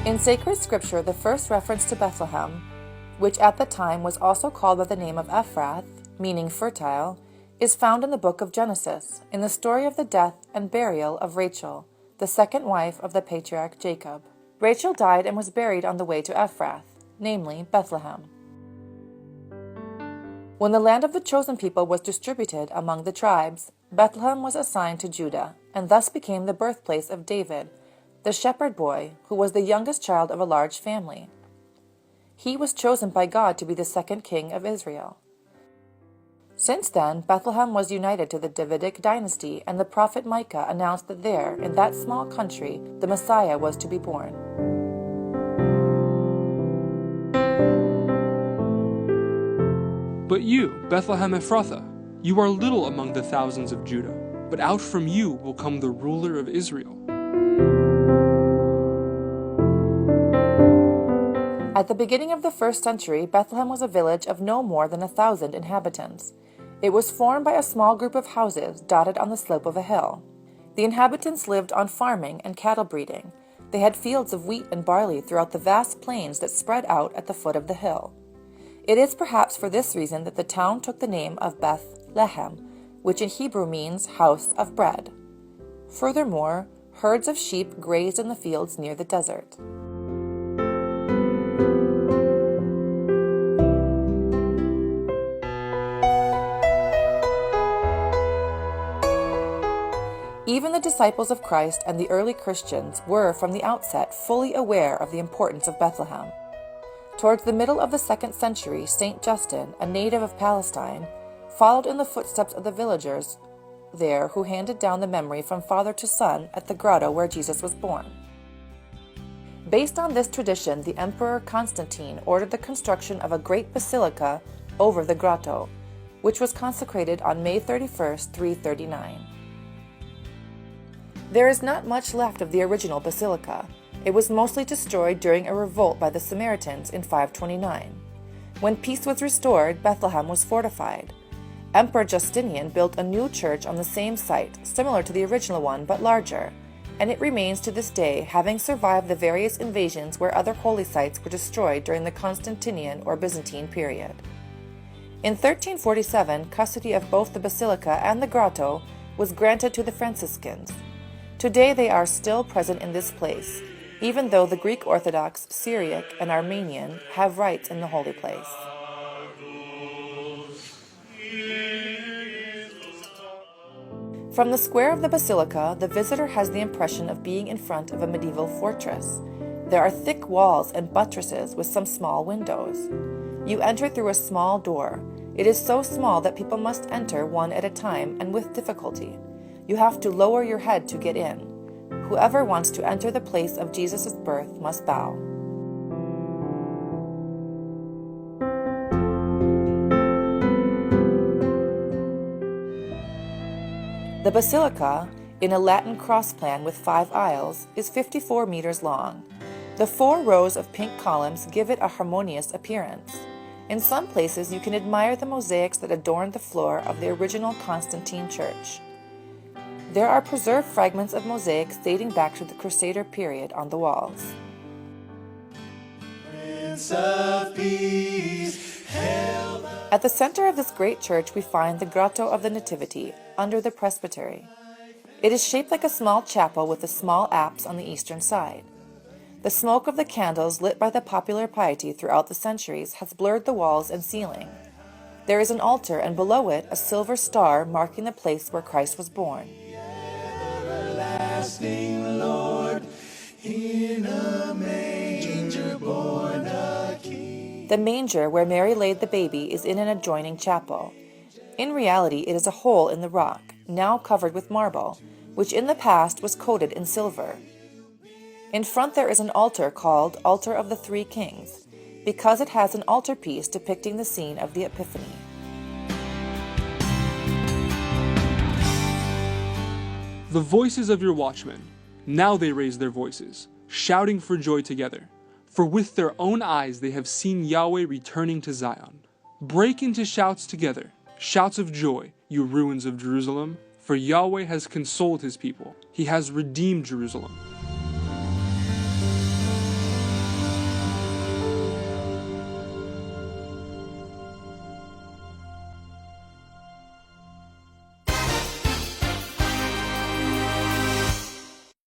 In sacred scripture, the first reference to Bethlehem, which at the time was also called by the name of Ephrath, meaning fertile, is found in the book of Genesis, in the story of the death and burial of Rachel, the second wife of the patriarch Jacob. Rachel died and was buried on the way to Ephrath, namely Bethlehem. When the land of the chosen people was distributed among the tribes, Bethlehem was assigned to Judah, and thus became the birthplace of David, the shepherd boy, who was the youngest child of a large family. He was chosen by God to be the second king of Israel. Since then, Bethlehem was united to the Davidic dynasty, and the prophet Micah announced that there, in that small country, the Messiah was to be born. But you, Bethlehem Ephrathah, you are little among the thousands of Judah, but out from you will come the ruler of Israel. At the beginning of the 1st century, Bethlehem was a village of no more than 1,000 inhabitants. It was formed by a small group of houses dotted on the slope of a hill. The inhabitants lived on farming and cattle breeding. They had fields of wheat and barley throughout the vast plains that spread out at the foot of the hill. It is perhaps for this reason that the town took the name of Bethlehem, which in Hebrew means house of bread. Furthermore, herds of sheep grazed in the fields near the desert. Even the disciples of Christ and the early Christians were from the outset fully aware of the importance of Bethlehem. Towards the middle of the 2nd century, St. Justin, a native of Palestine, followed in the footsteps of the villagers there who handed down the memory from father to son at the grotto where Jesus was born. Based on this tradition, the Emperor Constantine ordered the construction of a great basilica over the grotto, which was consecrated on May 31, 339. There is not much left of the original basilica. It was mostly destroyed during a revolt by the Samaritans in 529. When peace was restored, Bethlehem was fortified. Emperor Justinian built a new church on the same site, similar to the original one but larger, and it remains to this day, having survived the various invasions where other holy sites were destroyed during the Constantinian or Byzantine period. In 1347, custody of both the basilica and the grotto was granted to the Franciscans. Today they are still present in this place, even though the Greek Orthodox, Syriac, and Armenian have rites in the holy place. From the square of the basilica, the visitor has the impression of being in front of a medieval fortress. There are thick walls and buttresses with some small windows. You enter through a small door. It is so small that people must enter one at a time and with difficulty. You have to lower your head to get in. Whoever wants to enter the place of Jesus' birth must bow. The basilica, in a Latin cross plan with 5 aisles, is 54 meters long. The 4 rows of pink columns give it a harmonious appearance. In some places you can admire the mosaics that adorn the floor of the original Constantine church. There are preserved fragments of mosaics dating back to the Crusader period on the walls. Prince of Peace, at the center of this great church we find the Grotto of the Nativity, under the presbytery. It is shaped like a small chapel with a small apse on the eastern side. The smoke of the candles lit by the popular piety throughout the centuries has blurred the walls and ceiling. There is an altar, and below it a silver star marking the place where Christ was born. Lord, in a manger born a king. The manger where Mary laid the baby is in an adjoining chapel. In reality, it is a hole in the rock, now covered with marble, which in the past was coated in silver. In front there is an altar called Altar of the Three Kings, because it has an altarpiece depicting the scene of the Epiphany. The voices of your watchmen, now they raise their voices, shouting for joy together. For with their own eyes they have seen Yahweh returning to Zion. Break into shouts together, shouts of joy, you ruins of Jerusalem, for Yahweh has consoled his people. He has redeemed Jerusalem.